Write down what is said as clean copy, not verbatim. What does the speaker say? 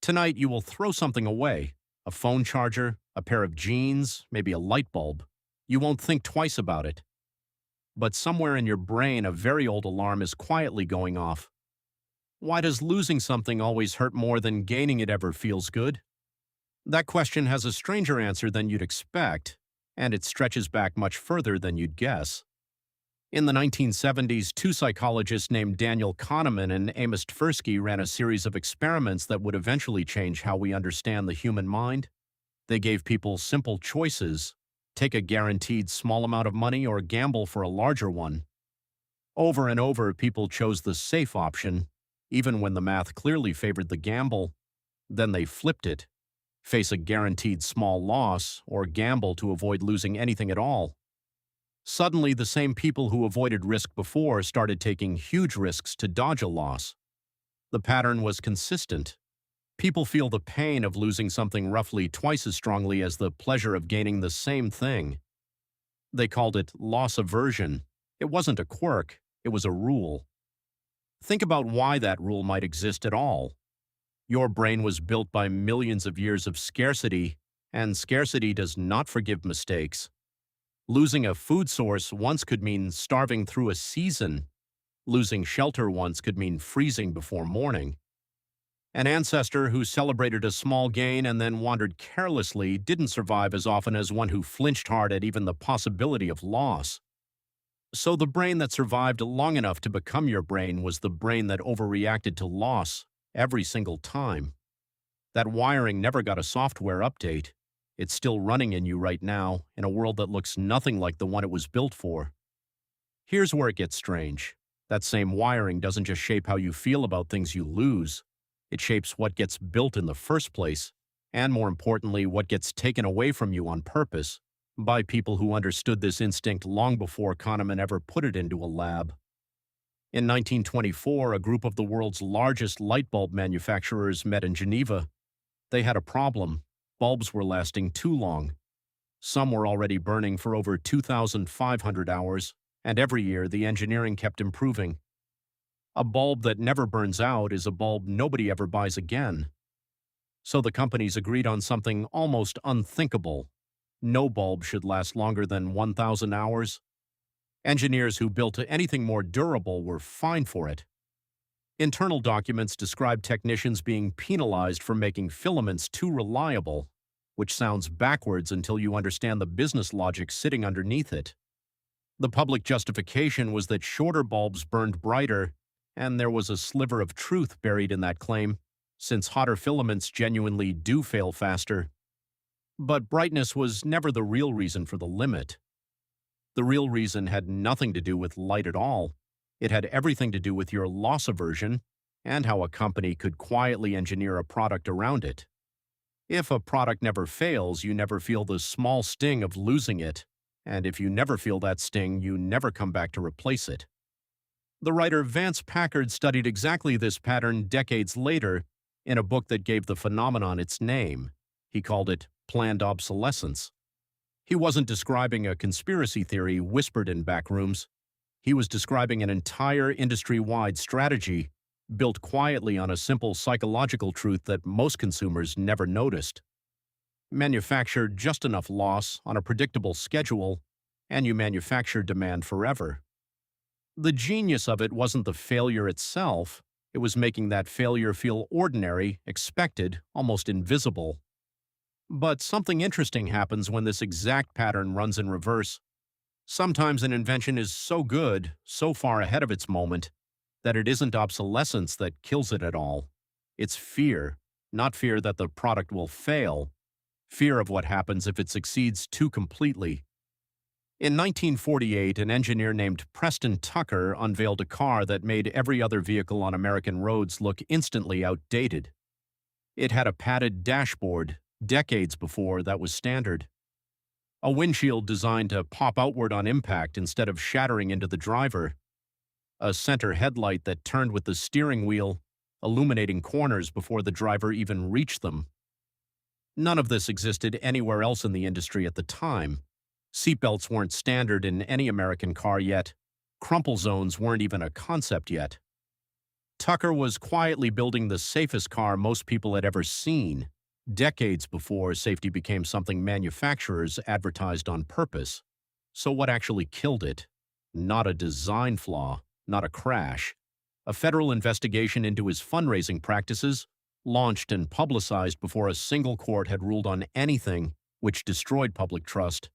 Tonight, you will throw something away, a phone charger, a pair of jeans, maybe a light bulb. You won't think twice about it. But somewhere in your brain, a very old alarm is quietly going off. Why does losing something always hurt more than gaining it ever feels good? That question has a stranger answer than you'd expect, and it stretches back much further than you'd guess. In the 1970s, two psychologists named Daniel Kahneman and Amos Tversky ran a series of experiments that would eventually change how we understand the human mind. They gave people simple choices: take a guaranteed small amount of money or gamble for a larger one. Over and over, people chose the safe option, even when the math clearly favored the gamble. Then they flipped it: face a guaranteed small loss or gamble to avoid losing anything at all. Suddenly, the same people who avoided risk before started taking huge risks to dodge a loss. The pattern was consistent. People feel the pain of losing something roughly twice as strongly as the pleasure of gaining the same thing. They called it loss aversion. It wasn't a quirk, it was a rule. Think about why that rule might exist at all. Your brain was built by millions of years of scarcity, and scarcity does not forgive mistakes. Losing a food source once could mean starving through a season. Losing shelter once could mean freezing before morning. An ancestor who celebrated a small gain and then wandered carelessly didn't survive as often as one who flinched hard at even the possibility of loss. So the brain that survived long enough to become your brain was the brain that overreacted to loss every single time. That wiring never got a software update. It's still running in you right now, in a world that looks nothing like the one it was built for. Here's where it gets strange. That same wiring doesn't just shape how you feel about things you lose. It shapes what gets built in the first place, and more importantly, what gets taken away from you on purpose, by people who understood this instinct long before Kahneman ever put it into a lab. In 1924, a group of the world's largest light bulb manufacturers met in Geneva. They had a problem. Bulbs were lasting too long. Some were already burning for over 2,500 hours, and every year the engineering kept improving. A bulb that never burns out is a bulb nobody ever buys again. So the companies agreed on something almost unthinkable. No bulb should last longer than 1,000 hours. Engineers who built anything more durable were fined for it. Internal documents describe technicians being penalized for making filaments too reliable, which sounds backwards until you understand the business logic sitting underneath it. The public justification was that shorter bulbs burned brighter, and there was a sliver of truth buried in that claim, since hotter filaments genuinely do fail faster. But brightness was never the real reason for the limit. The real reason had nothing to do with light at all. It had everything to do with your loss aversion and how a company could quietly engineer a product around it. If a product never fails, you never feel the small sting of losing it, and if you never feel that sting, you never come back to replace it. The writer Vance Packard studied exactly this pattern decades later in a book that gave the phenomenon its name. He called it planned obsolescence. He wasn't describing a conspiracy theory whispered in back rooms. He was describing an entire industry-wide strategy built quietly on a simple psychological truth that most consumers never noticed. Manufacture just enough loss on a predictable schedule, and you manufacture demand forever. The genius of it wasn't the failure itself. It was making that failure feel ordinary, expected, almost invisible. But something interesting happens when this exact pattern runs in reverse. Sometimes an invention is so good, so far ahead of its moment, that it isn't obsolescence that kills it at all. It's fear, not fear that the product will fail, fear of what happens if it succeeds too completely. In 1948, an engineer named Preston Tucker unveiled a car that made every other vehicle on American roads look instantly outdated. It had a padded dashboard. Decades before, that was standard. A windshield designed to pop outward on impact instead of shattering into the driver. A center headlight that turned with the steering wheel, illuminating corners before the driver even reached them. None of this existed anywhere else in the industry at the time. Seatbelts weren't standard in any American car yet. Crumple zones weren't even a concept yet. Tucker was quietly building the safest car most people had ever seen, decades before safety became something manufacturers advertised on purpose. So what actually killed it? Not a design flaw, not a crash. A federal investigation into his fundraising practices, launched and publicized before a single court had ruled on anything, which destroyed public trust